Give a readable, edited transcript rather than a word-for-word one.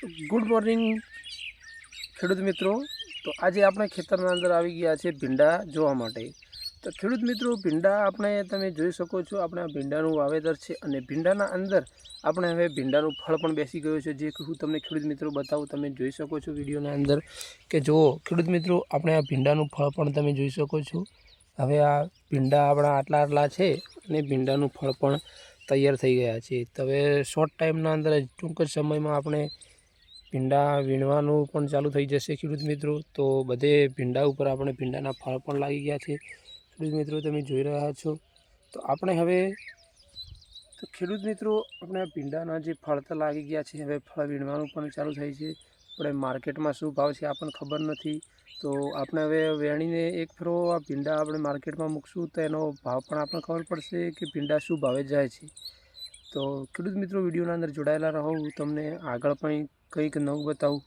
Good morning ખેડૂત મિત્રો। તો આજે આપણે ખેતરના અંદર આવી ગયા છે ભીંડા જોવા માટે। તો ખેડૂત મિત્રો, ભીંડા આપણે તમે જોઈ શકો છો, આપણે ભીંડાનું વાવેતર છે અને ભીંડાના અંદર આપણે હવે ભીંડાનું ફળ પણ બેસી ગયું છે, જે હું તમને ખેડૂત મિત્રો બતાવું। તમે જોઈ શકો છો વિડીયોના અંદર કે જુઓ ખેડૂત મિત્રો, આપણે આ ભીંડાનું ફળ પણ તમે જોઈ શકો છો। હવે આ ભીંડા આપણા આટલા છે અને ભીંડાનું ફળ પણ તૈયાર થઈ ગયા છે। તો હવે શોર્ટ ટાઈમના અંદર ટૂંક જ સમયમાં આપણે ભીંડા વીણવાનું પણ ચાલુ થઈ જશે ખેડૂત મિત્રો। તો બધે ભીંડા ઉપર આપણે ભીંડાના ફળ પણ લાગી ગયા છે ખેડૂત મિત્રો, તમે જોઈ રહ્યા છો। તો આપણે હવે ખેડૂત મિત્રો, આપણે ભીંડાના જે ફળ તો લાગી ગયા છે, હવે ફળ વીણવાનું પણ ચાલુ થાય છે। આપણે માર્કેટમાં શું ભાવ છે આપણને ખબર નથી, તો આપણે હવે વેણીને એક ફેરો આ ભીંડા આપણે માર્કેટમાં મૂકશું તો એનો ભાવ પણ આપણને ખબર પડશે કે ભીંડા શું ભાવે જાય છે। તો ખેડૂત મિત્રો, વિડીયોના અંદર જોડાયેલા રહો, તમને આગળ પણ કંઈક નવું બતાવું।